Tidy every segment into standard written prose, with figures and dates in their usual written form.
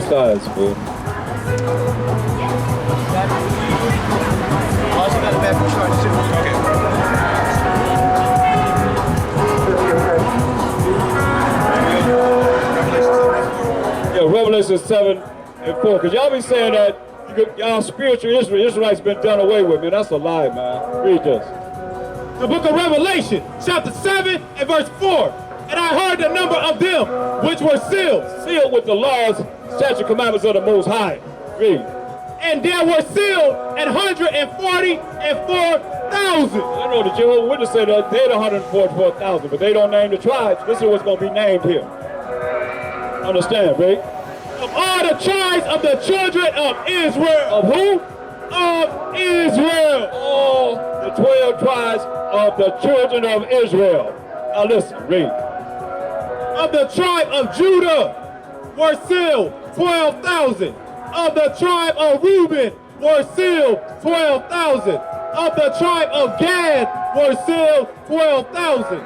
sides, bro. Also got a bad push charge too. Okay. Yeah, Revelation 7 and 4. Because y'all be saying that y'all spiritual Israelites been done away with, man. That's a lie, man. Read this. The book of Revelation, chapter 7 and verse 4. And I heard the number of them which were sealed. Sealed with the laws, statutes, commandments of the Most High. Read. And there were sealed 144,000. I know the Jehovah's Witnesses say that they're 144,000, but they don't name the tribes. This is what's going to be named here. Understand, right? Of all the tribes of the children of Israel. Of who? Of Israel. All the 12 tribes of the children of Israel. Now listen, read. Of the tribe of Judah were sealed 12,000. Of the tribe of Reuben were sealed 12,000. Of the tribe of Gad were sealed 12,000.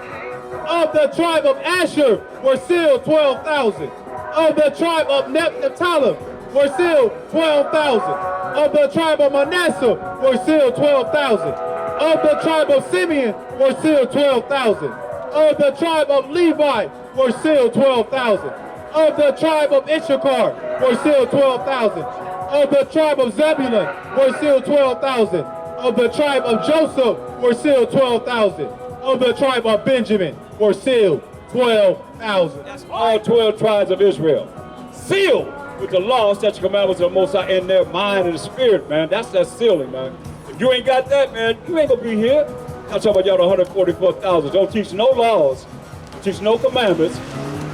Of the tribe of Asher were sealed 12,000. Of the tribe of NAPHTHALI were sealed 12,000. Of the tribe of Manasseh were sealed 12,000. Of the tribe of Simeon were sealed 12,000. Of the tribe of Levi were sealed 12,000. Of the tribe of Issachar were sealed 12,000. Of the tribe of Zebulon were sealed 12,000. Of the tribe of Joseph were sealed 12,000. Of the tribe of Benjamin were sealed 12,000. That's all 12 tribes of Israel. Sealed with the law, statutes, commandments of the Most High in their mind and spirit, man. That's that sealing, man. If you ain't got that, man, you ain't gonna be here. I'm talking about y'all 144,000. Don't teach no laws, don't teach no commandments,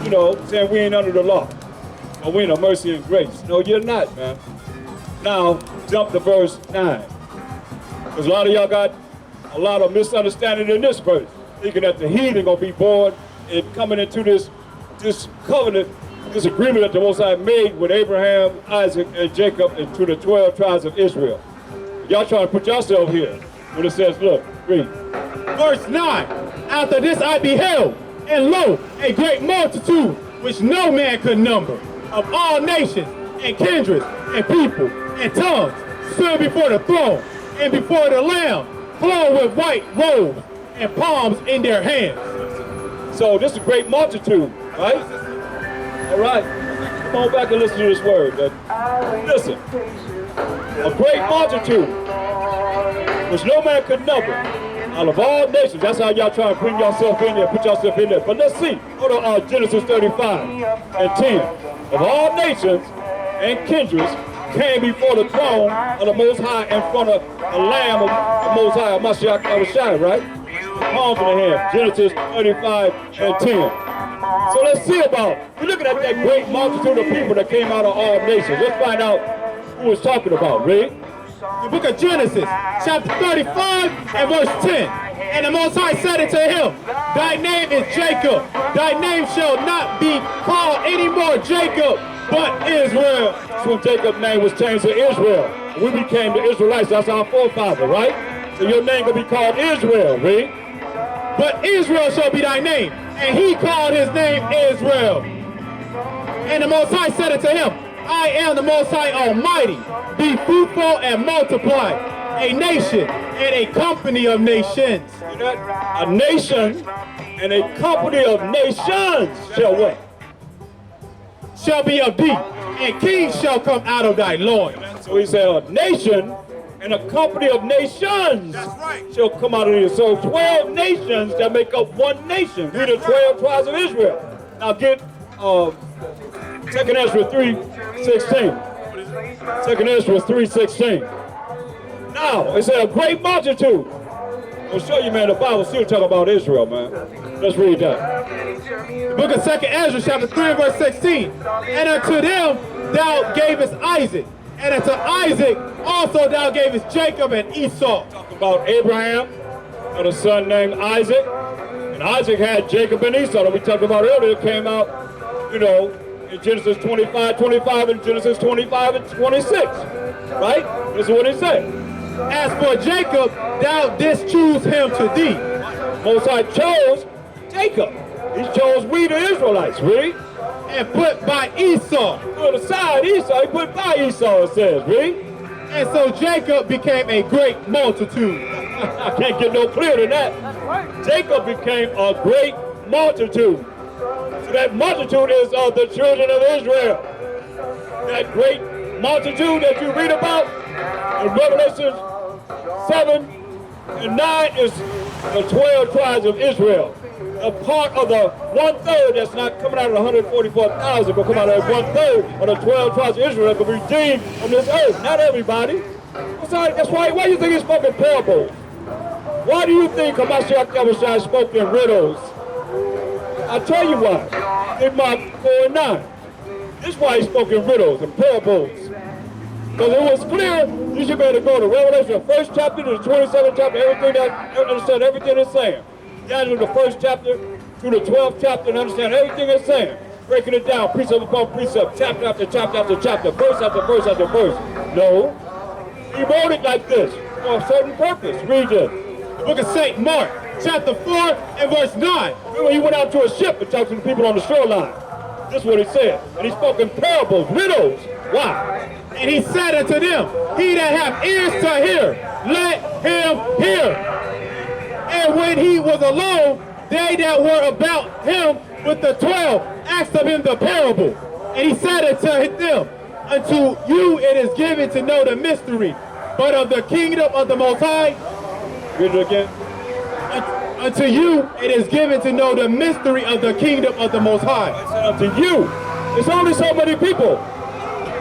you know, saying we ain't under the law. Or we in a mercy and grace. No, you're not, man. Now, jump to verse 9. Because a lot of y'all got a lot of misunderstanding in this verse, thinking that the heathen gonna be born and coming into this covenant, this agreement that the Most High made with Abraham, Isaac, and Jacob, and to the 12 tribes of Israel. Y'all trying to put yourself here when it says, look, read. Verse 9. After this I beheld, and lo, a great multitude, which no man could number, of all nations, and kindreds, and people, and tongues, stood before the throne, and before the Lamb, clothed with white robes, and palms in their hands. So this is a great multitude, right? All right. Come on back and listen to this word. Listen. A great multitude, which no man could number, out of all nations. That's how y'all try to bring yourself in there, put yourself in there. But let's see. Go to Genesis 35 and 10. Of all nations and kindreds came before the throne of the Most High in front of the Lamb of the Most High, MASHAYACH, right? Palms in the hand. Genesis 35 and 10. So let's see about, we're looking at that great multitude of people that came out of all nations. Let's find out who it's talking about. Read. The book of Genesis, chapter 35 and verse 10. And the Most High said unto him, thy name is Jacob. Thy name shall not be called any more Jacob, but Israel. That's when Jacob's name was changed to Israel. We became the Israelites. That's our forefather, right? So your name will be called Israel. Read. But Israel shall be thy name. And he called his name Israel. And the Most High said unto him, I am the Most High Almighty. Be fruitful and multiply. A nation and a company of nations. A nation and a company of nations shall what? Shall be of thee, and kings shall come out of thy loins. So he said a nation and a company of nations shall come out of thee. So 12 nations that make up one nation. We're the 12 tribes of Israel. Now get 2 Ezra 3:16. 2 Ezra 3:16. Now, it said a great multitude. I'll show you, man, the Bible still talking about Israel, man. Let's read that. The book of 2 Ezra, chapter 3, verse 16. And unto them thou gavest Isaac, and unto Isaac also thou gavest Jacob and Esau. Talking about Abraham and a son named Isaac. And Isaac had Jacob and Esau that we talked about earlier. It came out, you know, in Genesis 25 and Genesis 25 and 26. Right? This is what it said. As for Jacob, thou didst choose him to thee. Most High chose Jacob. He chose we the Israelites. Read. and put by Esau. Put aside Esau, he put by Esau, it says, read. And so Jacob became a great multitude. I can't get no clearer than that. Jacob became a great multitude. So that multitude is of the children of Israel. That great multitude that you read about in Revelation 7 and 9 is the 12 tribes of Israel. A part of the 1/3 that's not coming out of the 144,000, but come out of 1/3 of the 12 tribes of Israel that will be redeemed on this earth. Not everybody. That's why do you think he spoke in parables? Why do you think MASHAYACH spoke in riddles? I'll tell you why. In Mark 4 and 9. This is why he spoke in riddles and parables. Because it was clear, you should be able to go to Revelation, the 1st chapter to the 27th chapter, understand everything it's saying. Down to the 1st chapter to the 12th chapter and understand everything it's saying. Breaking it down, precept upon precept, chapter after chapter after chapter, verse after verse after verse. No. He wrote it like this for a certain purpose. Read this. The book of St. Mark, chapter 4 and verse 9. Remember, he went out to a ship and talked to the people on the shoreline. This is what he said. And he spoke in parables, riddles. Why? And he said unto them, he that hath ears to hear, let him hear. And when he was alone, they that were about him with the 12 asked of him the parable. And he said unto them, unto you it is given to know the mystery, but of the kingdom of the Most High. Read it again. Unto you it is given to know the mystery of the kingdom of the Most High. I said unto you. There's only so many people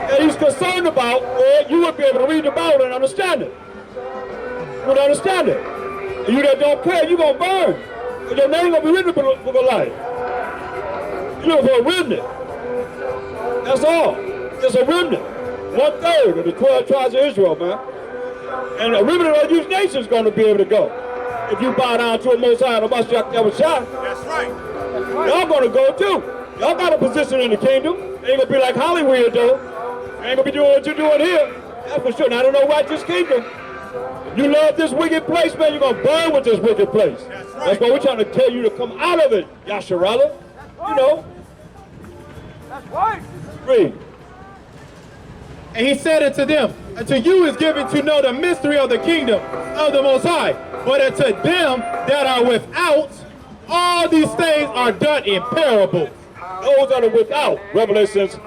that he's concerned about, or you would be able to read the Bible and understand it. You would understand it. And you that don't care, you're going to burn. And your name going to be written in the book of life. You're looking for a remnant. That's all. Just a remnant. 1/3 of the 12 tribes of Israel, man. And a remnant of these nations is going to be able to go. If you bow down to a Most High, YAHAWASHI. That's right. Y'all going to go too. Y'all got a position in the kingdom. It ain't going to be like Hollywood, though. You ain't going to be doing what you're doing here. That's for sure. Now, I don't know righteous kingdom. You love this wicked place, man, you're going to burn with this wicked place. That's why we're trying to tell you to come out of it, Yasharala. You know. That's right. Read. And he said unto them, unto you is given to know the mystery of the kingdom of the Most High, but unto them that are without, all these things are done in parables. Those that are without, Revelations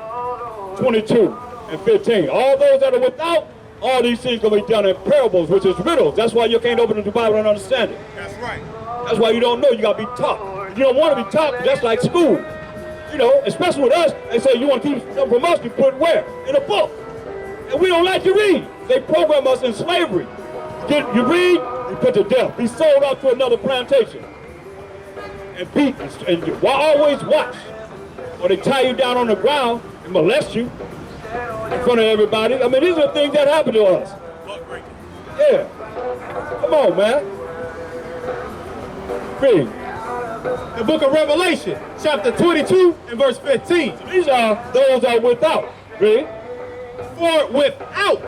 22 and 15. All those that are without, all these things going to be done in parables, which is riddles. That's why you can't open the Bible and understand it. That's right. That's why you don't know. You got to be taught. If you don't want to be taught, that's like school. You know, especially with us, they say you want to keep something from us, you put it where? In a book. And we don't like to read. They program us in slavery. You read, you put to death. Be sold out to another plantation. And beat, and always watch. Or they tie you down on the ground and molest you in front of everybody. I mean, these are things that happen to us. Yeah. Come on, man. Read. The book of Revelation, chapter 22 and verse 15. These are those that are without. Read. For without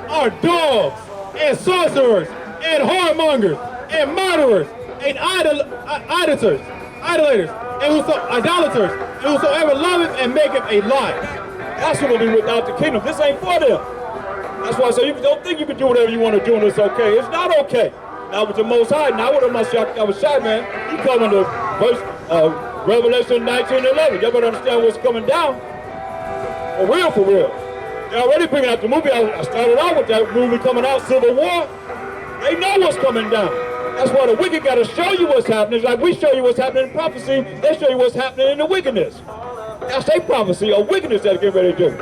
are dogs and sorcerers and whoremongers and murderers and idolaters, and whosoever loveth and maketh a lie. That's what will be without the kingdom. This ain't for them. That's why I say you don't think you can do whatever you want to do and it's okay. It's not okay. Now with the Most High, now with the MASHAYACH, man, you coming to verse Revelation 19:11. Y'all better understand what's coming down. For real, for real. They're already bringing out the movie. I started out with that movie coming out, Civil War. They know what's coming down. That's why the wicked got to show you what's happening. It's like we show you what's happening in prophecy, they show you what's happening in the wickedness. That's their prophecy of wickedness that they get ready to do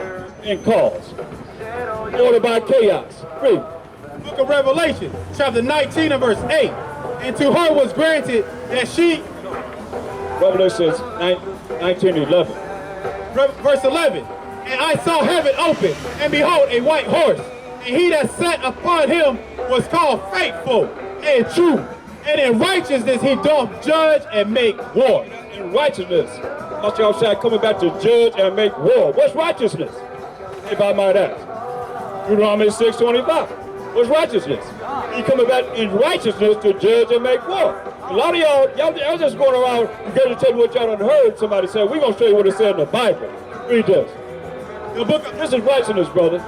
and cause. Ordered by chaos. Read. Book of Revelation, chapter 19 and verse 8. And to her was granted that she... Revelation 19:11. Verse 11. And I saw heaven open, and behold, a white horse. And he that sat upon him was called Faithful and True. And in righteousness he doth judge and make war. In righteousness. MASHAYACH coming back to judge and make war. What's righteousness? If I might ask. Deuteronomy 6:25. What's righteousness? He coming back in righteousness to judge and make war. A lot of y'all just going around regurgitating what y'all done heard somebody say. We're going to show you what it said in the Bible. Read this. This is righteousness, brother.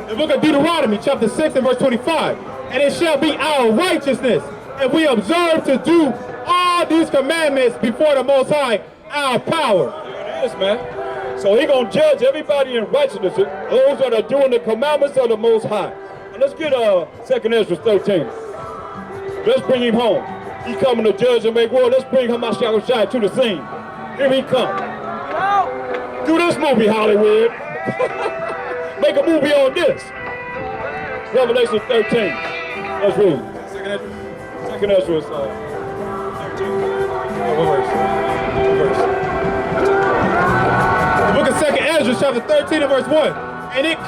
The book of Deuteronomy, chapter 6 and verse 25. And it shall be our righteousness if we observe to do all these commandments before the Most High, our power. There it is, man. So he going to judge everybody in righteousness. Those that are doing the commandments of the Most High. And let's get 2 Ezra 13. Let's bring him home. He coming to judge and make war. Let's bring MASHAYACH to the scene. Here he come. Do this movie, Hollywood. Make a movie on this. Revelation 13. Let's read. 2 Ezra 13. What verse? The book of 2 Ezra, chapter 13 and verse 1. And it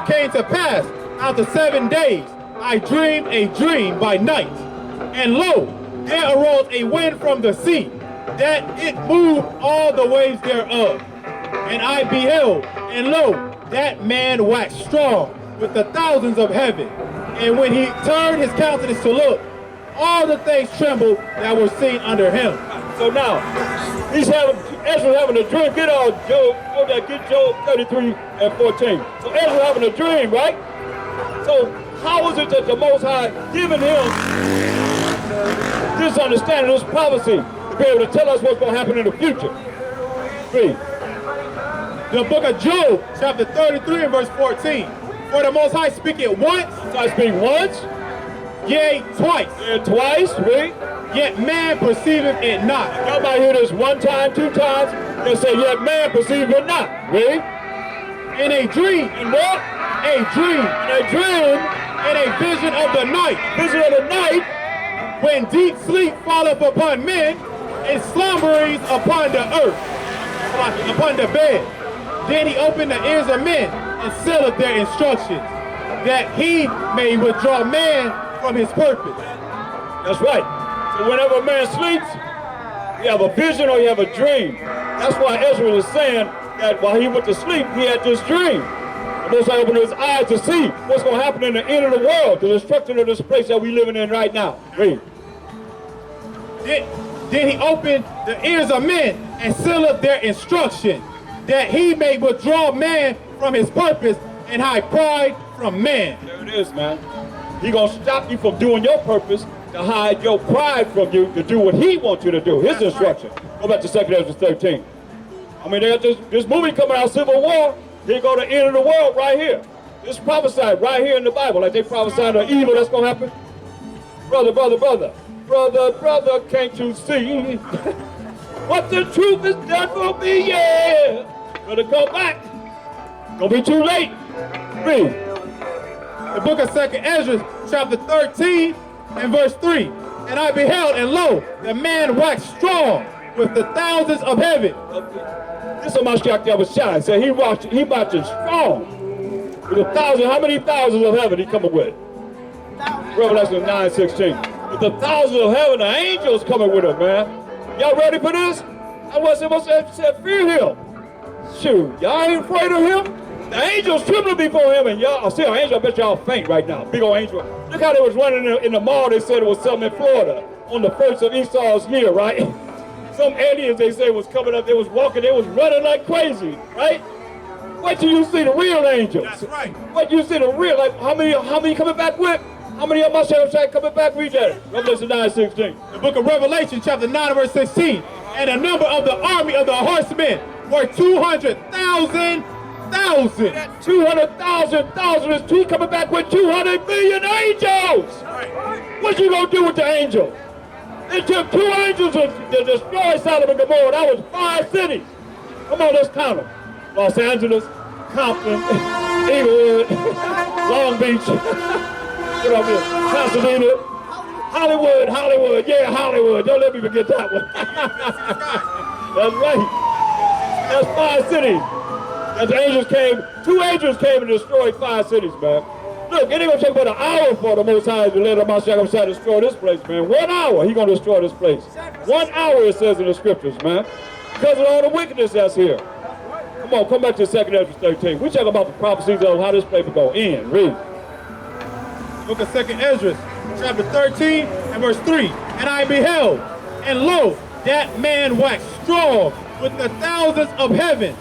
came to pass after 7 days, I dreamed a dream by night, and lo, there arose a wind from the sea, that it moved all the waves thereof. And I beheld, and lo, that man waxed strong with the thousands of heaven. And when he turned his countenance to look, all the things trembled that were seen under him. So now, Ezra's having a dream. Get Job 33 and 14. So Ezra's having a dream, right? So how is it that the Most High giving him this understanding, this prophecy, to be able to tell us what's going to happen in the future? Read. The book of Job, chapter 33 and verse 14. For the Most High speaketh once. I speak once. Yea, twice. And twice. Read. Yet man perceiveth it not. Y'all might hear this 1 time, 2 times. They say, yet man perceiveth it not. Read. In a dream. In what? A dream. In a dream. In a vision of the night. Vision of the night. When deep sleep falleth upon men, and slumberings upon the earth, upon the bed. Then he opened the ears of men, and sealeth their instructions, that he may withdraw man from his purpose. That's right. So whenever a man sleeps, you have a vision or you have a dream. That's why Ezra is saying that while he went to sleep, he had this dream. The Most High opened his eyes to see what's going to happen in the end of the world, the destruction of this place that we're living in right now. Read. Then he opened the ears of men and sealeth their instruction, that he may withdraw man from his purpose and hide pride from man. There it is, man. He going to stop you from doing your purpose, to hide your pride from you, to do what he wants you to do, his instruction. Go back to 2 Ezra 13. I mean, they got this movie coming out, Civil War. Here go the end of the world right here. It's prophesied right here in the Bible, like they prophesied the evil that's going to happen. Brother, can't you see what the truth is done for me? Yeah. Better come back. Gonna be too late. Read. The book of 2 Ezra, chapter 13 and verse 3. And I beheld, and lo, the man waxed strong with the thousands of heaven. This is MASHAYACH. Say he watching strong with 1,000. How many thousands of heaven he coming with? Revelation 9:16. With the thousands of heaven, the angels coming with him, man. Y'all ready for this? I said, fear him. Shoot, y'all ain't afraid of him? The angels trembling before him, and y'all see an angel. I bet y'all faint right now. Big old angel. Look how they was running in the mall. They said it was something in Florida on the 1st of Esau's year, right? Some aliens they say was coming up. They was walking. They was running like crazy, right? Wait till you see the real angels. That's right. Wait till you see the real. Like how many coming back with? How many of MASHAYACH coming back? Read that. Revelation 9:16. The book of Revelation, chapter 9 and verse 16. And the number of the army of the horsemen were 200,000. 200,000 is he coming back with 200 million angels. What you gonna do with the angels? It took 2 angels to destroy Sodom and Gomorrah. That was 5 cities. Come on, let's count them. Los Angeles, Compton, Inglewood, Long Beach. What up here? Pasadena, Hollywood. Yeah, Hollywood. Don't let me forget that one. That's right. That's 5 cities. And the angels came, 2 angels came and destroyed 5 cities, man. Look, it ain't gonna take about an hour for the Most High to let MASHAYACH destroy this place, man. 1 hour, he gonna destroy this place. 1 hour, it says in the scriptures, man. Because of all the wickedness that's here. Come on, come back to 2 Ezra 13. We talk about the prophecies of how this place will go in. Read. Book of 2 Ezra, chapter 13 and verse 3. And I beheld, and lo, that man waxed strong with the thousands of heaven.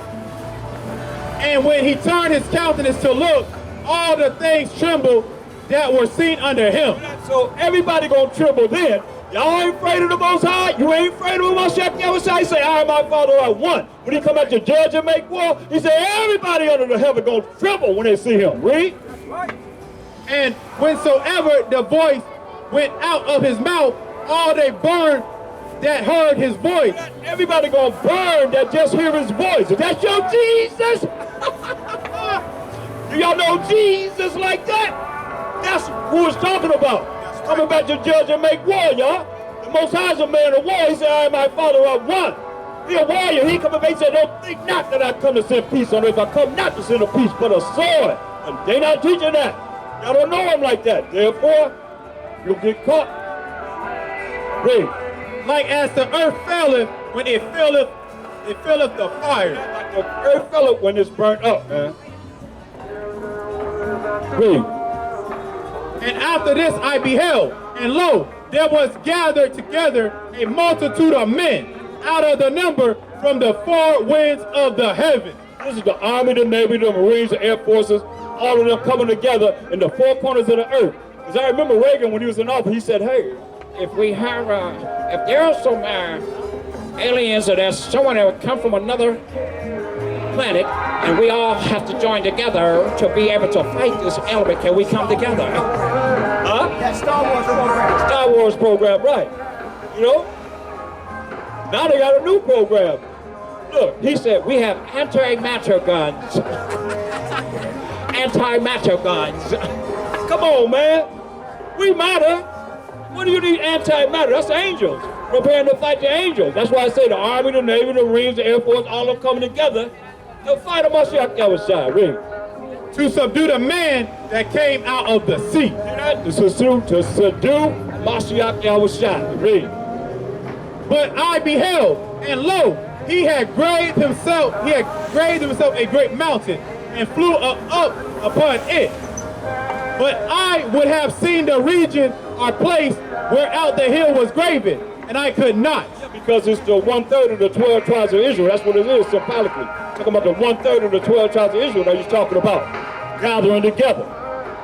And when he turned his countenance to look, all the things trembled that were seen under him. So everybody gonna tremble then. Y'all ain't afraid of the Most High? You ain't afraid of MASHAYACH YAHAWASHI? He say, I and my Father are one. When he come out to judge and make war, he say, everybody under the heaven gonna tremble when they see him. Read. And whensoever the voice went out of his mouth, all they burned that heard his voice. Everybody gonna burn that just hear his voice. Is that your Jesus? Do y'all know Jesus like that? That's who it's talking about. Coming back to judge and make war, y'all. The Most High is a man of war. He said, I and my Father are one. He a warrior. He coming back and said, don't think not that I come to send peace on earth. I come not to send a peace, but a sword. And they not teaching that. Y'all don't know him like that. Therefore, you'll get caught. Read. Like as the earth faileth when it filleth the fire. Like the earth filleth when it's burnt up, man. Read. And after this I beheld, and lo, there was gathered together a multitude of men out of the number from the four winds of the heaven. This is the Army, the Navy, the Marines, the Air Forces, all of them coming together in the four corners of the earth. Because I remember Reagan, when he was in office, he said, hey, if there are some aliens or there's someone that would come from another planet and we all have to join together to be able to fight this element, can we come together? Huh? That Star Wars program. Star Wars program, right. You know? Now they got a new program. Look, he said, we have anti-matter guns. Anti-matter guns. Come on, man. We matter. What do you need anti-matter? That's angels. Preparing to fight the angels. That's why I say the Army, the Navy, the Marines, the Air Force, all of them coming together to fight MASHAYACH YAHAWASHI. Read. To subdue the man that came out of the sea. To subdue MASHAYACH YAHAWASHI. Read. But I beheld, and lo, he had graved himself a great mountain, and flew up upon it. But I would have seen the region or place whereout the hill was graven, and I could not. Because it's the 1/3 of the 12 tribes of Israel. That's what it is symbolically. Talking about the 1/3 of the 12 tribes of Israel that he's talking about. Gathering together.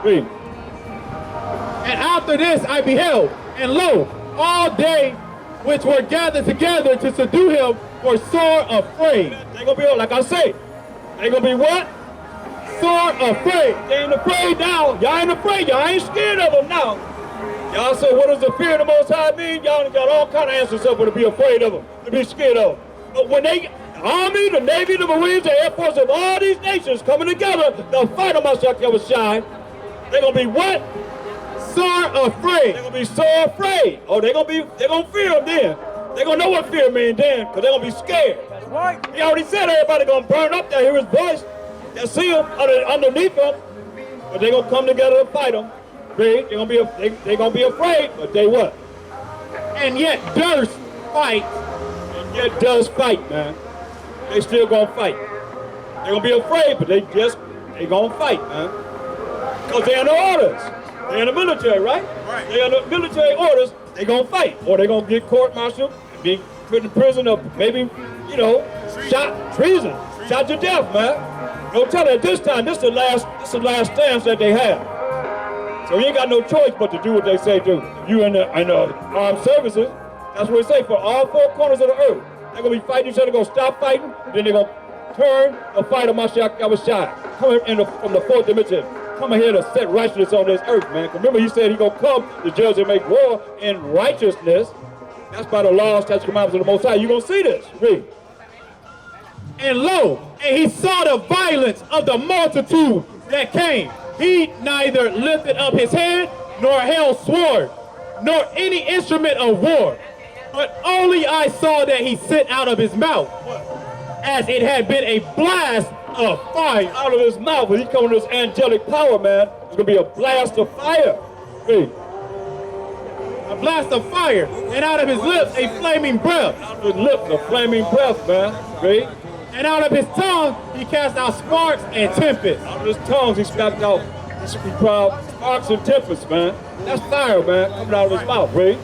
Read. And after this I beheld, and lo, all they which were gathered together to subdue him were sore afraid. They're going to be, like I say, they're going to be what? Sore afraid. They ain't afraid now. Y'all ain't afraid. Y'all ain't scared of them now. Y'all say, what does the fear of the Most High mean? Y'all got all kind of answers up to be afraid of them, to be scared of them. But when they, the Army, the Navy, the Marines, the Air Force of all these nations coming together to fight MASHAYACH YAHAWASHI, they're going to be what? Sore afraid. They're going to be so afraid. Oh, they're going to fear him then. They're going to know what fear means then, because they're going to be scared. That's right. He already said everybody going to burn up there, hear his voice. They'll see him underneath him, but they're going to come together to fight him. They're going to be afraid, but they what? And yet durst fight. And yet does fight, man. They still going to fight. They're going to be afraid, but they going to fight, man. Because they're under orders. They're in the military, right? Right. They're under military orders. They're going to fight. Or they're going to get court-martialed, be put in prison, or maybe, you know, treason. Shot to death, man. Don't tell it this time. This is the last stance that they have. So you ain't got no choice but to do what they say do. You in the armed services, that's what they say for all four corners of the earth. They're going to be fighting each other, going to stop fighting, then they're going to turn and fight MASHAYACH YAHAWASHI. Coming from the fourth dimension, coming here to set righteousness on this earth, man. Remember, he said he's going to come to judge and make war in righteousness. That's by the laws, statutes, commandments of the Most High. You're going to see this. Read. And lo, and he saw the violence of the multitude that came. He neither lifted up his hand, nor held sword, nor any instrument of war. But only I saw that he sent out of his mouth, as it had been a blast of fire. Out of his mouth, when he coming with his angelic power, man, it's going to be a blast of fire. Read. A blast of fire, and out of his lips a flaming breath. Out of his lips, a flaming breath, man. Read. And out of his tongue he cast out sparks and tempests. Out of his tongues he spat out sparks and tempests, man. That's fire, man, coming out of his mouth, read.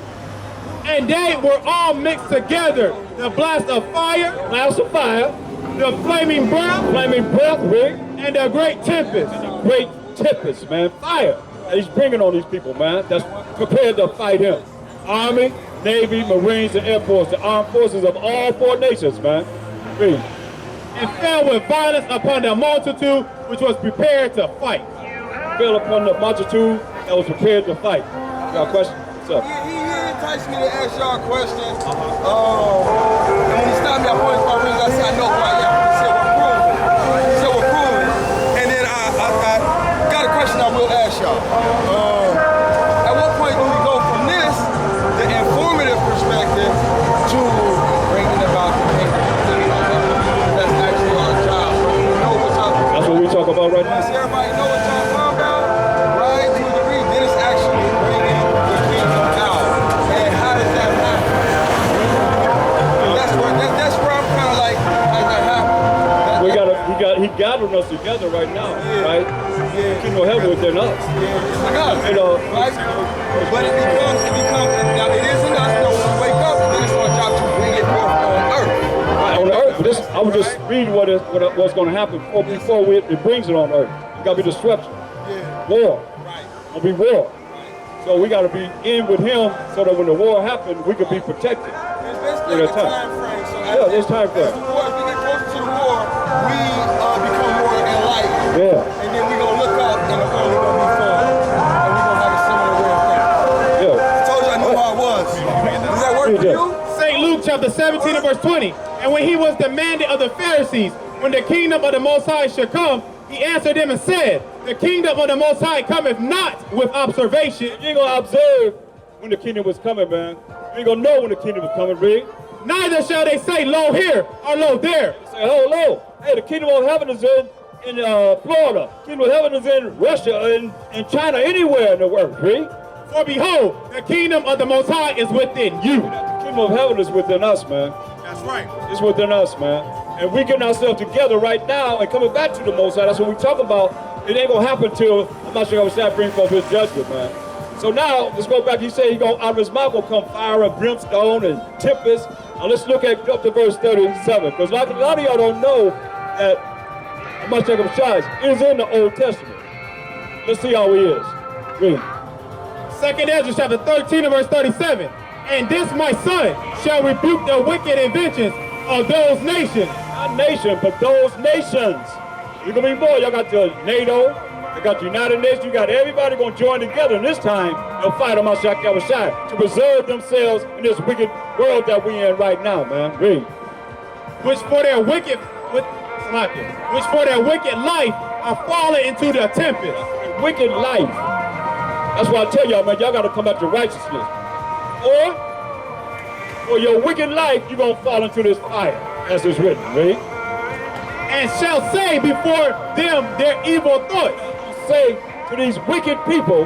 And they were all mixed together. The blast of fire, the flaming breath, Rick, and the great tempest. great tempest, man, fire that he's bringing on these people, man, that's prepared to fight him. Army, Navy, Marines, and Air Force, the armed forces of all 4 nations, man. Read. And fell with violence upon the multitude which was prepared to fight. Fell upon the multitude that was prepared to fight. Got a question? What's up? He enticed me to ask y'all a question. And when he stopped me, I pointed to my rings. I said, I know who I am. He said, we're proving. He said, we're proving. And then I got a question I will ask y'all. At what point do we go from this, the informative perspective, to bringing about the kingdom? That's actually our job. We know what y'all doing. That's what we talk about right now. Does everybody know what y'all talking about? Right? To a degree, then it's actually bringing the kingdom out. And how does that happen? That's where I'm kind of like, how's that happen? He gathering us together right now, right? Yeah. Kingdom of heaven within us. I got it. You know, Right? But it becomes, now it is in us, though, when we wake up, then it's our job to bring it forth on earth. right on the earth. But I was just reading what's going to happen before it brings it on earth. It's got to be disruption. Yeah. War. Right. It'll be war. So we got to be in with him so that when the war happens, we can be protected. It's basically like a time frame. So Yeah, there's time frame. As we get closer to the war, we become more enlightened. Yeah. And then we're going to look up and the only going to be full. And we're going to have a similar way of thinking. Yeah. I told you I knew how it was. Does that work for you? St. Luke chapter 17 and verse 20. And when he was demanded of the Pharisees, when the kingdom of the Most High should come, he answered them and said, the kingdom of the Most High cometh not with observation. You ain't going to observe when the kingdom was coming, man. You ain't going to know when the kingdom was coming, Rick. Neither shall they say, lo here, or lo there. Say, oh, lo. Hey, the kingdom of heaven is in Florida. Kingdom of heaven is in Russia, in China, anywhere in the world, Rick. For behold, the kingdom of the Most High is within you. The kingdom of heaven is within us, man. That's right. It's within us, man. And we getting ourselves together right now and coming back to the Most High. That's what we talk about. It ain't gonna happen till MASHAYACH bring forth his judgment, man. So now, let's go back. He said he gonna, out of his mouth gonna come fire and brimstone and tempest. Now let's look at up to verse 37, because a lot of y'all don't know that MASHAYACH is in the Old Testament. Let's see how he is. Read. 2nd Ezra chapter 13 and verse 37. And this my son shall rebuke the wicked inventions of those nations. Not nation, but those nations. You're gonna be more. Y'all got the NATO, you got the United Nations, you got everybody gonna join together. And this time, they'll fight on MASHAYACH to preserve themselves in this wicked world that we in right now, man. Read. Which for their wicked life are fallen into the tempest. Wicked life. That's why I tell y'all, man, y'all gotta come back to righteousness. Or for your wicked life, you're gonna fall into this fire, as it's written, read. And shall say before them their evil thoughts. Say to these wicked people,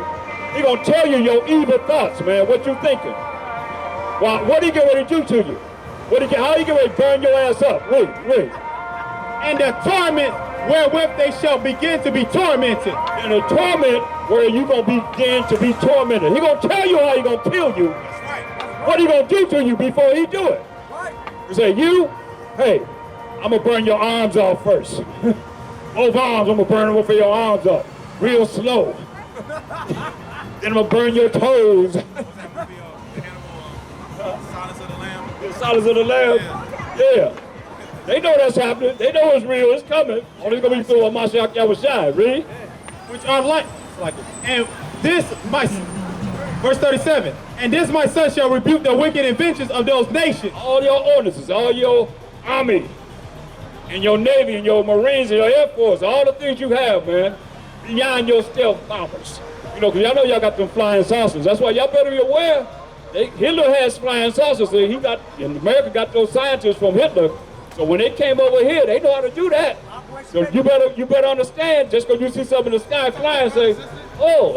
he gonna tell you your evil thoughts, man, what you thinking. Well, what he get ready to do to you? How he get ready to burn your ass up? Read. And the torment wherewith they shall begin to be tormented. And the torment where you gonna begin to be tormented. He gonna tell you how he gonna kill you. What he gonna do to you before he do it? He say, hey, I'm gonna burn your arms off first. Both arms, I'm gonna burn them for your arms off. Real slow. Then I'm gonna burn your toes. Silence of the Lamb. Yeah. They know that's happening. They know it's real. It's coming. Only gonna be through a MASHAYACH. Read. Which are like it. And this verse 37. And this my son shall rebuke the wicked inventions of those nations. All your ordinances, all your army, and your Navy, and your Marines, and your Air Force, all the things you have, man, beyond your stealth bombers. You know, because y'all know y'all got them flying saucers. That's why y'all better be aware. Hitler has flying saucers. And America got those scientists from Hitler. So when they came over here, they know how to do that. So you better understand, just because you see something in the sky flying, say, oh,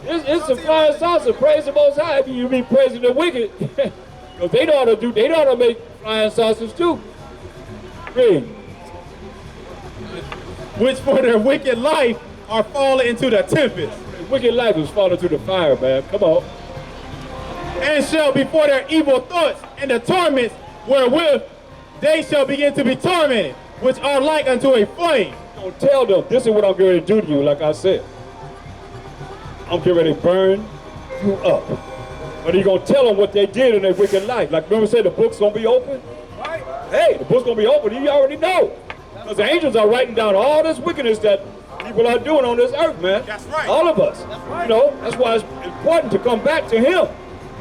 it's a flying saucer. Praise the Most High. You be praising the wicked. Because they know how to make flying saucers too. Read. Which for their wicked life are fallen into the tempest. Wicked life is falling to the fire, man. Come on. and shall before their evil thoughts and the torments wherewith they shall begin to be tormented, which are like unto a flame. Don't tell them, this is what I'm getting ready to do to you, like I said. I'm getting ready to burn you up. But are you going to tell them what they did in their wicked life? Like, remember say the book's going to be open? Right. Hey, the book's going to be open. You already know. Because the angels are writing down all this wickedness that people are doing on this earth, man. That's right. All of us. That's right. You know, that's why it's important to come back to him.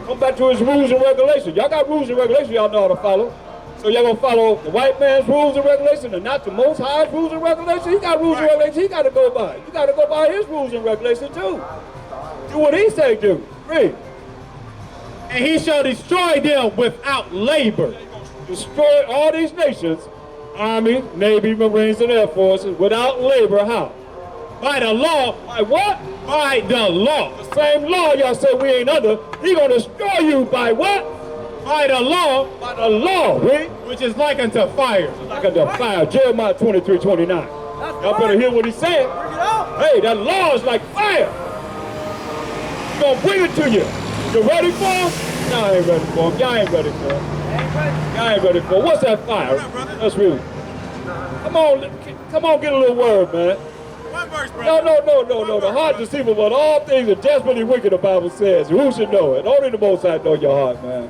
Come back to his rules and regulations. Y'all got rules and regulations y'all know how to follow. So y'all gonna follow the white man's rules and regulations and not the Most High's rules and regulations? He got rules and regulations he got to go by. You got to go by his rules and regulations too. Do what he say do. Read. And he shall destroy them without labor. Destroy all these nations, Army, Navy, Marines, and Air Forces, without labor. How? By the law. By what? By the law. The same law y'all say we ain't under. He gonna destroy you by what? By the law. By the law, read. Which is like unto fire. Like unto fire. Jeremiah 23:29. Y'all better hear what he's saying. Hey, that law is like fire. He's gonna bring it to you. You ready for him? Y'all ain't ready for him. Y'all ain't ready for him. Y'all ain't ready for him. What's that fire? Let's read. Come on, get a little word, man. One verse, brother. No. The heart deceitful, but all things are desperately wicked, the Bible says. Who should know it? Only the Most High know your heart, man.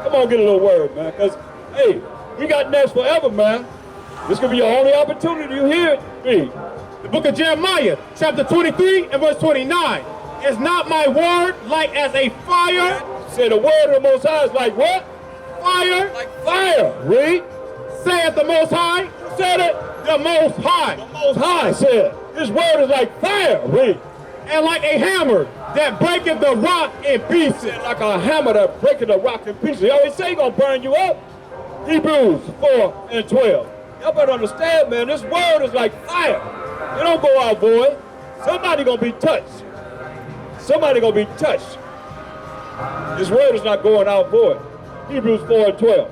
Come on, get a little word, man. Because, hey, we got next forever, man. This could be your only opportunity. You hear it? Read. The book of Jeremiah, chapter 23 and verse 29. Is not my word like as a fire? Say the word of the Most High is like what? Fire. Like fire. Read. Saith the Most High. Who said it? The Most High. The Most High said. His word is like fire. Read. And like a hammer that breaketh the rock in pieces. Like a hammer that breaketh the rock in pieces. He always say he gonna burn you up. Hebrews 4:12. Y'all better understand, man, this word is like fire. It don't go out void. Somebody gonna be touched. Somebody gonna be touched. This word is not going out void. Hebrews 4:12.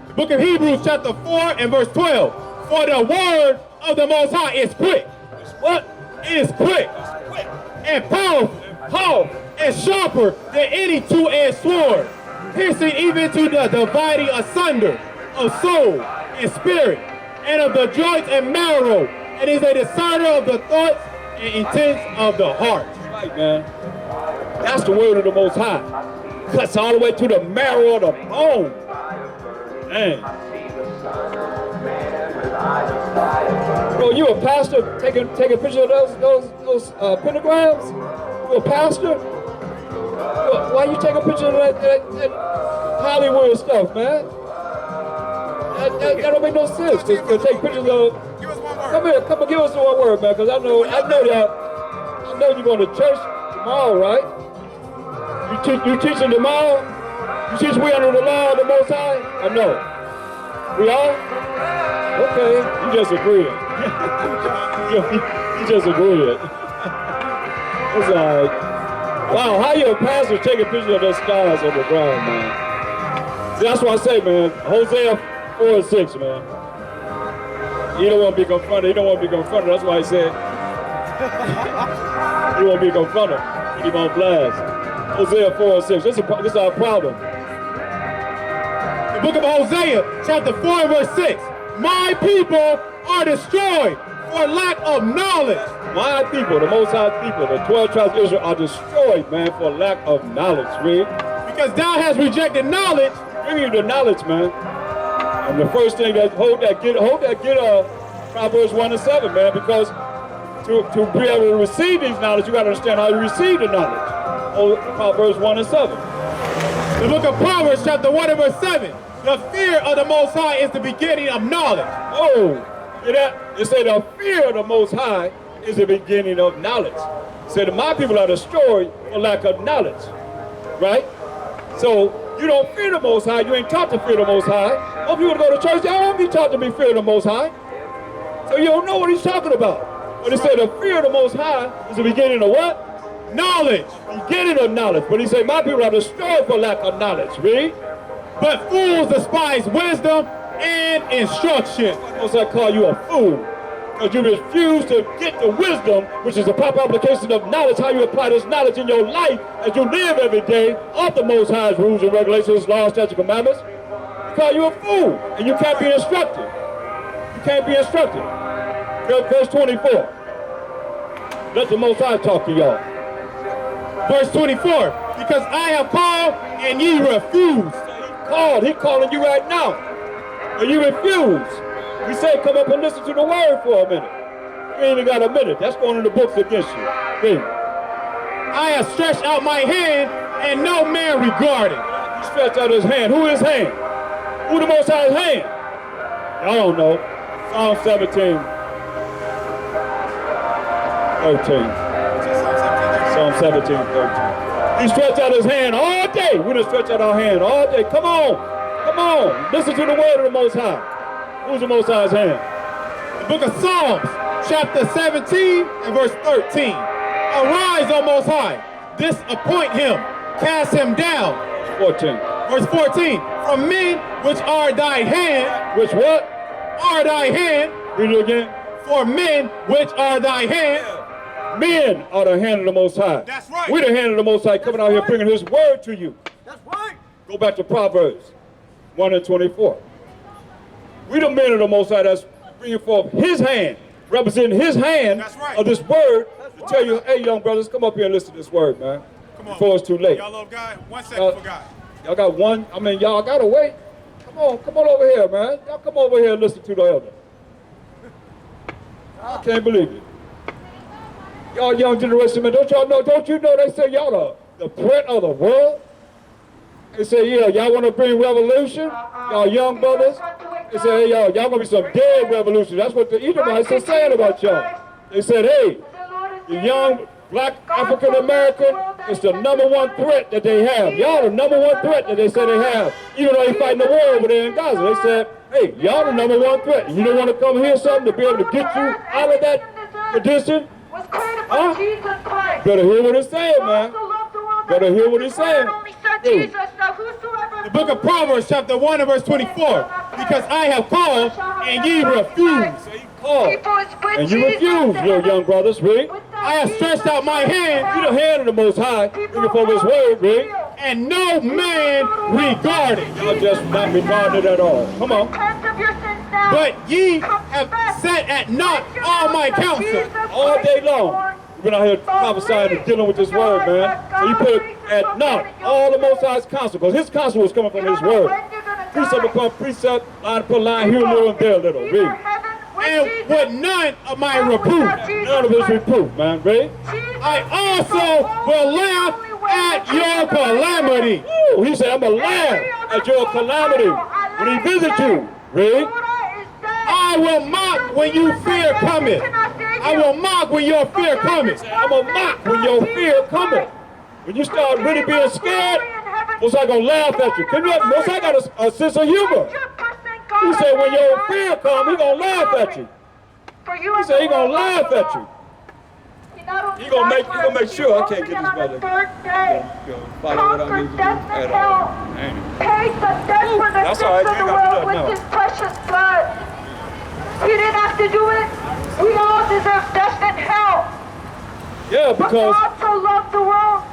The book of Hebrews chapter 4 and verse 12. For the word of the Most High is quick. It's what? It is quick. It's quick. And powerful. And sharper than any two-edged sword. Piercing even to the dividing asunder of soul and spirit. And of the joints and marrow. And is a discerner of the thoughts and intents of the heart. Right, man. That's the word of the Most High. Cuts all the way to the marrow of the bone. Man. Bro, you a pastor taking a picture of those pentagrams? You a pastor? Why you take a picture of that Hollywood stuff, man? That don't make no sense to take pictures of. Give us one word. Come here, come and give us one word, man, because I know you're going to church tomorrow, right? You teaching tomorrow? You teach we under the law of the Most High? I know. We are? Okay, you just agreed. you just agreed. It's all right. Wow, how you a pastor taking pictures of those stars on the ground, man? See, that's what I say, man. Hosea 4:6, man. He don't want to be confronted. He don't want to be confronted. That's why he said he won't be confronted. He won't blast. Hosea 4:6. This is our problem. The book of Hosea, chapter 4 and verse 6. My people are destroyed for lack of knowledge. My people, the Most High people, the 12 tribes of Israel are destroyed, man, for lack of knowledge. Read. Because thou hast rejected knowledge. Bring you the knowledge, man. And the first thing that get Proverbs 1:7, man, because to be able to receive these knowledge, you got to understand how you receive the knowledge. Proverbs 1:7. The book of Proverbs, chapter 1 and verse 7. The fear of the Most High is the beginning of knowledge. Oh, hear that? It said the fear of the Most High is the beginning of knowledge. It said my people are destroyed for lack of knowledge, right? So you don't fear the Most High. You ain't taught to fear the Most High. Most people go to church, y'all don't be taught to be fear of the Most High. So you don't know what he's talking about. But he said the fear of the Most High is the beginning of what? Knowledge. Beginning of knowledge. But he said my people are destroyed for lack of knowledge. Read. But fools despise wisdom and instruction. Why must I call you a fool? Because you refuse to get the wisdom, which is the proper application of knowledge, how you apply this knowledge in your life as you live every day of the Most High's rules and regulations, laws, statutes, commandments. Because you're a fool, and you can't be instructed. You can't be instructed. Verse 24. Let the Most High talk to y'all. Verse 24, because I have called and ye refuse. He calling you right now. And you refuse. We say come up and listen to the word for a minute. You ain't even got a minute. That's going in the books against you. Read. I have stretched out my hand and no man regarded. He stretched out his hand. Who is hand? Who the Most High's hand? I don't know. Psalm 17. 13. Psalm 17, 13. He stretched out his hand all day. We done stretch out our hand all day. Come on. Come on. Listen to the word of the Most High. Who's the Most High's hand? The book of Psalms, chapter 17 and verse 13. Arise, O Most High. Disappoint him. Cast him down. 14. Verse 14. From men which are thy hand. Which what? Are thy hand. Read it again. For men which are thy hand. Men are the hand of the Most High. That's right. We're the hand of the Most High coming out here bringing his word to you. That's right. Go back to Proverbs 1 and 24. We the men of the Most High that's bringing forth his hand, representing his hand of this word to tell you, hey, young brothers, come up here and listen to this word, man. Come on. Before it's too late. Y'all love God? 1 second for God. Y'all got one? I mean, y'all got to wait. Come on over here, man. Y'all come over here and listen to the elder. I can't believe it. Y'all young generation, man, don't you know they say y'all the threat of the world? They say, yeah, y'all want to bring revolution? Y'all young brothers? They say, hey, y'all gonna be some dead revolution. That's what the Edomites are saying about y'all. They said, hey, the young black African American is the #1 threat that they have. Y'all the #1 threat that they say they have. Even though they fighting the war over there in Gaza, they said, hey, y'all the #1 threat. You don't want to come hear something to be able to get you out of that condition? Huh? Better hear what he's saying, man. Better hear what he's saying. The book of Proverbs, chapter 1 and verse 24. Because I have called and ye refuse. And you refuse, little young brothers, read. I have stretched out my hand. You the hand of the Most High, bringing forth his word, read. And no man regarded. Y'all just not regarded at all. Come on. But ye have set at naught all my counsel. All day long. We've been out here prophesying and dealing with this word, man. So you put at naught all the Most High's counsel, because his counsel was coming from his word. Precept upon precept, line upon line, here a little and there a little. Read. And with none of my reproof. None of his reproof, man. Read. I also will laugh at your calamity. Ooh, he said, I'm going to laugh at your calamity when he visits you. Read. I will mock when you fear cometh. I will mock when your fear cometh. I'm going to mock when your fear cometh. When you start really being scared, Most High going to laugh at you. Most High got a sense of humor. He said when your fear comes, he going to laugh at you. He said he going to laugh at you. He going to make sure I can't get this brother. Follow what I need to do at all. That's all right, you ain't got to do it now. He didn't have to do it. We all deserve death and hell. Yeah, But because God so loved the world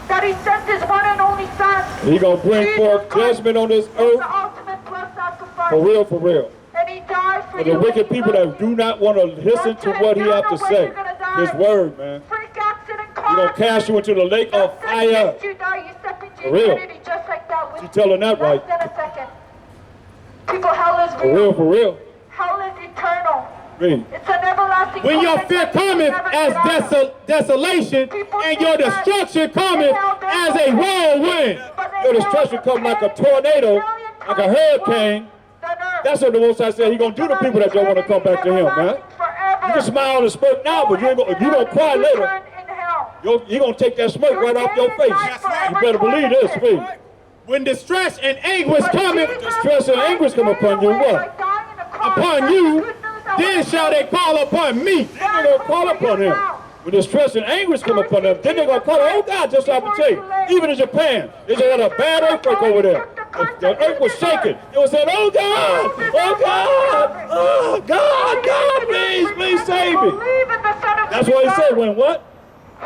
that he sent his one and only son. he going to bring forth judgment on this The earth. ultimate blood sacrifice. For real, for real. And he died for For you. the wicked people that do not want to listen to what he has to say. His word, man. Freak accident, He's going to cast you into the lake of fire. You die, you step into For real. eternity just like that. She's telling that right. Less than a second. People, hell is For real, for real. Hell is eternal. Read. It's an everlasting. When your torment fear that cometh never as get out. desolation, and your destruction cometh as a whirlwind. Your destruction come like a tornado, like a hurricane. That's what the Most High said. He going to do to people that don't want to come back to him, man. You can smile and smirk now, but you going to cry later. You're going to take that smirk right off your face. You better believe this, please. When distress and anguish cometh Distress and anguish come upon you, what? upon you, then shall they call upon me. Then they're going to call upon him. When distress and anguish come upon them, then they're going to call, oh God, just like I tell you. Even in Japan, they just had a bad earthquake over there. The earth was shaking. It was saying, oh God, oh God, oh God, God, please, save me. Believe in the Son of That's the what he God. said. When what?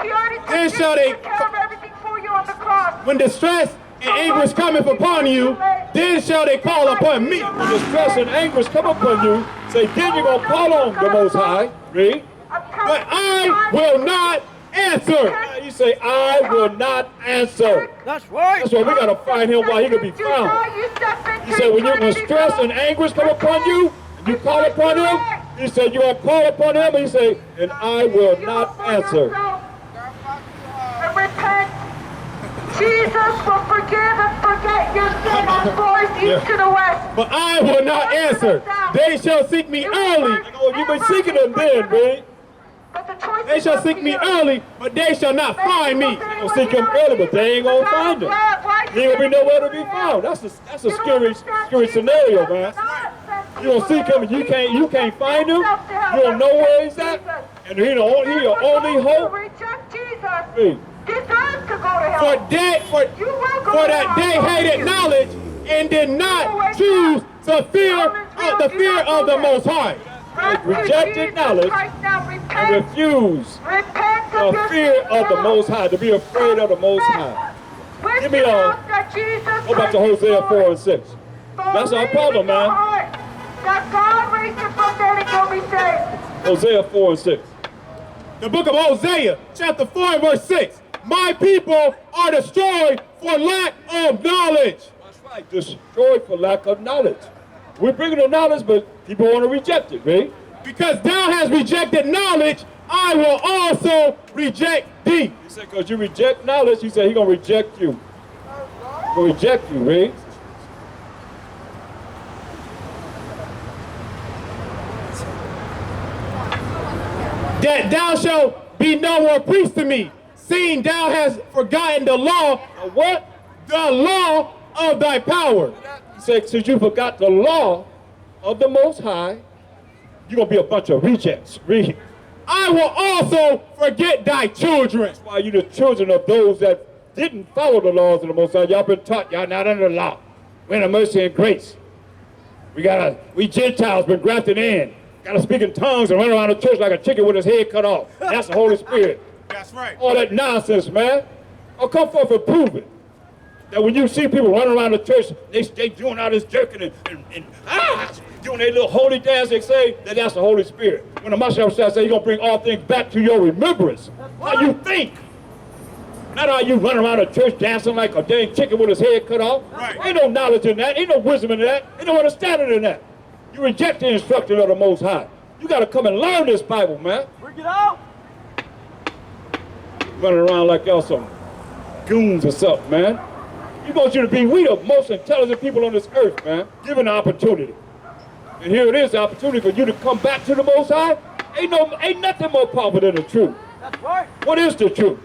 He already Then shall took care of everything for you on the cross. When distress and anguish cometh upon you, then shall they call upon me. When distress and anguish come upon you, say, then you're going to call on the Most High. Read. But I will not answer. You say, I will not answer. That's right. That's why we got to find him while he can be found. He said, when stress and anguish come upon you, and you call upon him, he said, you're going to call upon him, and he said, and I will not answer. And repent. Jesus will forgive and forget your sin as far as east to the west. But I will not answer. They shall seek me early. Oh, you've been seeking him then, man. But the choice They is shall up seek to me you. early, but they shall not find me. They're going to seek him early, but they ain't going to find him. He ain't going to be nowhere to be found. That's a scary scenario, man. You don't seek him and you can't find him. You don't know where he's at. And he the only hope. Reject Jesus. Me. Deserves to go to hell. For that they hated knowledge and did not choose the fear of the Most High. Rejected knowledge and refuse the fear of the Most High, to be afraid of the Most High. Give me go back to Hosea 4 and 6. That's our problem, man. That God raised him from dead and you'll be saved. Hosea 4 and 6. The book of Hosea, chapter 4 and verse 6. My people are destroyed for lack of knowledge. That's right, destroyed for lack of knowledge. We're bringing the knowledge, but people want to reject it, right? Because thou hast rejected knowledge, I will also reject thee. He said, because you reject knowledge, he said he's going to reject you. He's going to reject you, right? That thou shalt be no more priest to me, seeing thou hast forgotten the law. What? The law of thy power. He said, since you forgot the law of the Most High, you're going to be a bunch of rejects. Read. I will also forget thy children. That's why you the children of those that didn't follow the laws of the Most High. Y'all been taught y'all not under the law. We're in mercy and grace. We Gentiles been grafted in. Gotta speak in tongues and run around the church like a chicken with his head cut off. That's the Holy Spirit. That's right. All that nonsense, man. Oh, come forth and prove it. That when you see people running around the church, they doing all this jerking and doing their little holy dance, they say that that's the Holy Spirit. When the MASHAYACH says he's going to bring all things back to your remembrance, how you think. Not how you run around the church dancing like a dang chicken with his head cut off. Right. Ain't no knowledge in that. Ain't no wisdom in that. Ain't no understanding in that. You reject the instruction of the Most High. You got to come and learn this Bible, man. Bring it out. Running around like y'all some goons or something, man. We want you to be, we the most intelligent people on this earth, man. Given the opportunity. And here it is, the opportunity for you to come back to the Most High. Ain't nothing more powerful than the truth. That's right. What is the truth?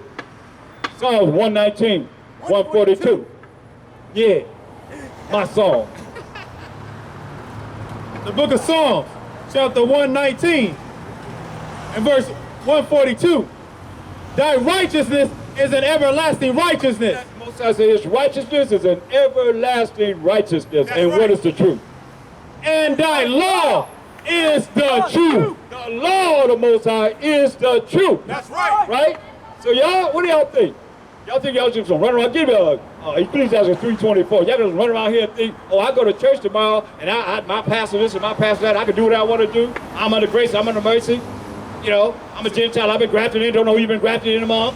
Psalms 119, 142. Yeah, my song. The book of Psalms, chapter 119, and verse 142. Thy righteousness is an everlasting righteousness. Most High says his righteousness is an everlasting righteousness. That's and right. what is the truth? And thy law is the truth. The law of the Most High is the truth. That's right. Right? So y'all, what do y'all think? Y'all think y'all just gonna run around? Give me Ecclesiastes 3:24. Y'all just run around here and think, oh, I go to church tomorrow and my pastor this and my pastor that. I can do what I want to do. I'm under grace. I'm under mercy. You know, I'm a Gentile. I've been grafted in. Don't know who you've been grafted in among.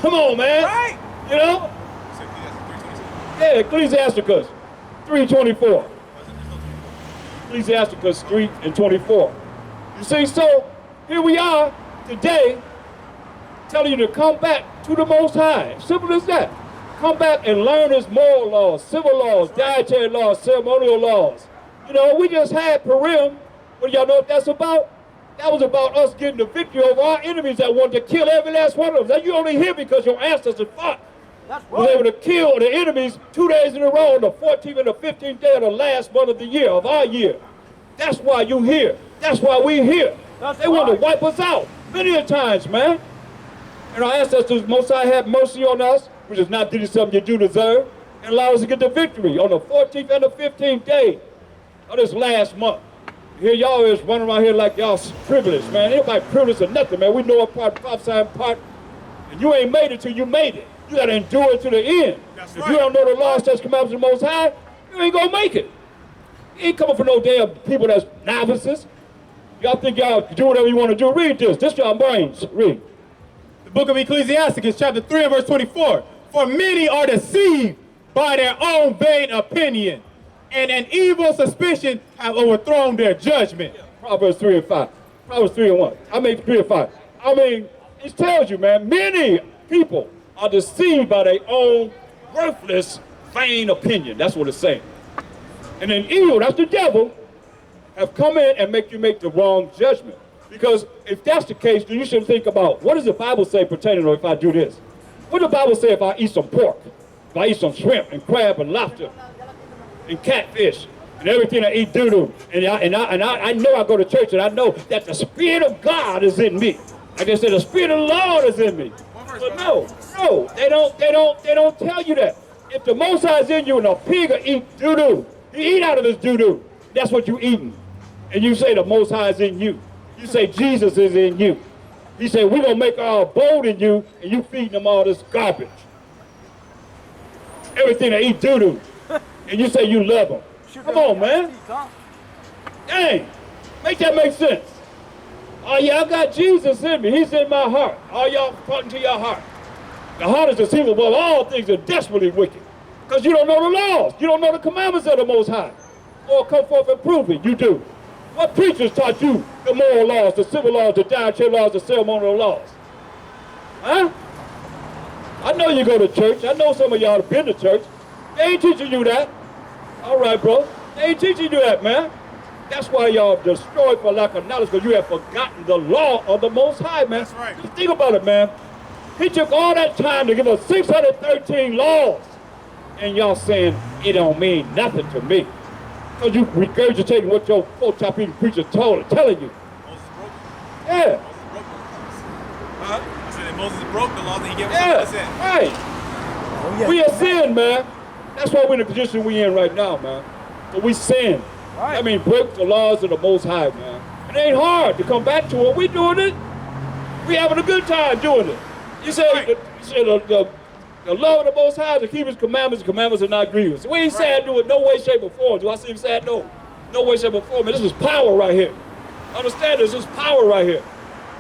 Come on, man. Right. You know? Yeah, Ecclesiastes 3:24. Ecclesiastes 3 and 24. You see, so here we are today telling you to come back to the Most High. Simple as that. Come back and learn his moral laws, civil laws, dietary laws, ceremonial laws. You know, we just had Purim. What do y'all know what that's about? That was about us getting the victory over our enemies that wanted to kill every last one of them. You only here because your ancestors fought. That's Was right. able to kill the enemies 2 days in a row on the 14th and the 15th day of the last month of the year, of our year. That's why you here. That's why we here. That's They want to right. wipe us out many a times, man. And our ancestors, Most High had mercy on us, which is not doing something you do deserve, and allow us to get the victory on the 14th and the 15th day of this last month. here y'all is running around here like y'all privileged, man. Ain't nobody privileged or nothing, man. We know a part, prophesying part, and you ain't made it till you made it. You gotta endure it to the end. That's if right. you don't know the law, statutes, commandments of the Most High, you ain't gonna make it. You ain't coming for no damn people that's novices. Y'all think y'all do whatever you want to do. Read this. This y'all brains. Read. The book of Ecclesiastes, chapter 3 and verse 24. For many are deceived by their own vain opinion, and an evil suspicion have overthrown their judgment. Proverbs 3 and 5. Proverbs 3 and 1. I mean 3 and 5. I mean, it tells you, man, many people are deceived by their own worthless, vain opinion. That's what it's saying. And then evil, that's the devil, have come in and make you make the wrong judgment. Because if that's the case, then you should think about, what does the Bible say pertaining to if I do this? What does the Bible say if I eat some pork? If I eat some shrimp and crab and lobster and catfish and everything I eat doo-doo. And I know I go to church and I know that the Spirit of God is in me. Like I said, the Spirit of the Lord is in me. But no, they don't tell you that. If the Most High is in you and a pig will eat doo-doo, he eat out of his doo-doo. That's what you eating. And you say the Most High is in you. You say Jesus is in you. He said, we're going to make our abode in you, and you feeding them all this garbage. Everything they eat doo-doo. And you say you love them. Come on, man. Dang. Make that make sense. Oh, yeah, I got Jesus in me. He's in my heart. All y'all talking to your heart. The heart is deceitful above all things and desperately wicked. Because you don't know the laws. You don't know the commandments of the Most High. Or come forth and prove it. You do. What preachers taught you the moral laws, the civil laws, the dietary laws, the ceremonial laws? Huh? I know you go to church. I know some of y'all have been to church. They ain't teaching you that. All right, bro. They ain't teaching you that, man. That's why y'all destroyed for lack of knowledge, because you have forgotten the law of the Most High, man. That's right. Just think about it, man. He took all that time to give us 613 laws. And y'all saying it don't mean nothing to me. Because you regurgitating what your full-top preacher telling you. Moses broke it. Yeah. I said that Moses broke the laws and he gave us Yeah, something to sin. right. Oh, yeah. We are sin, man. That's why we're in the position we in right now, man. But we sin. Right. I mean, break the laws of the Most High, man. It ain't hard to come back to it. We doing it. We having a good time doing it. You say, the love of the Most High is to keep his commandments. The commandments are not grievous. We ain't saying do it no way, shape, or form. Do I see him saying no? No way, shape, or form. Man, this is power right here. Understand this is power right here.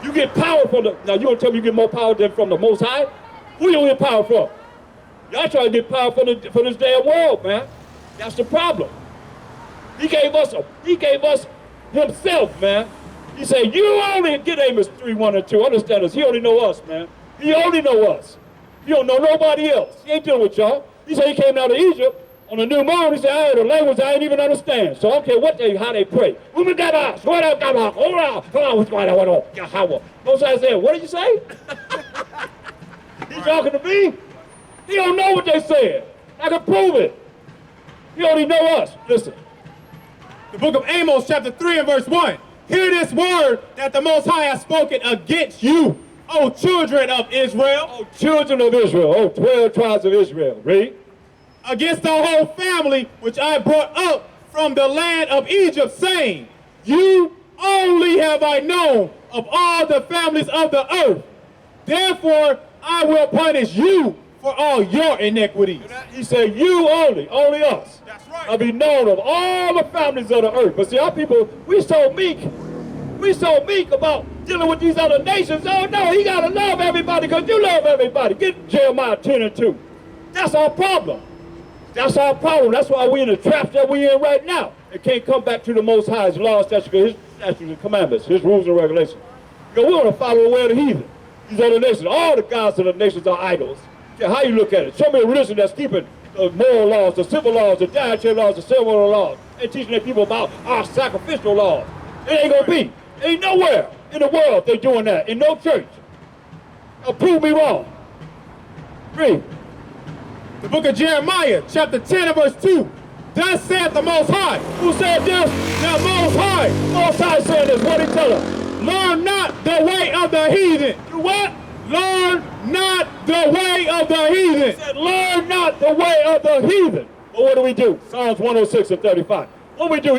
You get power from the, now you gonna tell me you get more power than from the Most High? Who you get power from? Y'all trying to get power from this damn world, man. That's the problem. He gave us himself, man. He said, you only get Amos 3, 1, and 2. Understand this. He only know us, man. He only know us. He don't know nobody else. He ain't dealing with y'all. He said he came out of Egypt on a new moon. He said, I heard a language I ain't even understand. So I don't care how they pray. Most I said, what did you say? He talking to me? He don't know what they said. I can prove it. He only know us. Listen. The book of Amos, chapter 3 and verse 1. Hear this word that the Most High has spoken against you, O children of Israel. Oh, children of Israel. Oh, 12 tribes of Israel. Read. Against the whole family which I brought up from the land of Egypt, saying, you only have I known of all the families of the earth. Therefore, I will punish you for all your iniquities. He said, you only us. That's right. I'll be known of all the families of the earth. But see, our people, we so meek. We so meek about dealing with these other nations. Oh no, he gotta love everybody because you love everybody. Get Jeremiah 10 and 2. That's our problem. That's our problem. That's why we're in the trap that we're in right now. It can't come back to the Most High's laws, statutes, and commandments, his rules and regulations. Because we want to follow the way of the heathen. These other nations, all the gods of the nations are idols. Yeah, how you look at it? Show me a religion that's keeping the moral laws, the civil laws, the dietary laws, the ceremonial laws, and teaching their people about our sacrificial laws. It ain't gonna be. Ain't nowhere in the world they doing that. In no church. Now prove me wrong. Read. The book of Jeremiah, chapter 10 and verse 2. Thus saith the Most High. Who said this? The Most High. Most High said this. What did he tell them? Learn not the way of the heathen. Do what? Learn not the way of the heathen. He said, learn not the way of the heathen. Well, what do we do? Psalms 106 and 35. What do we do?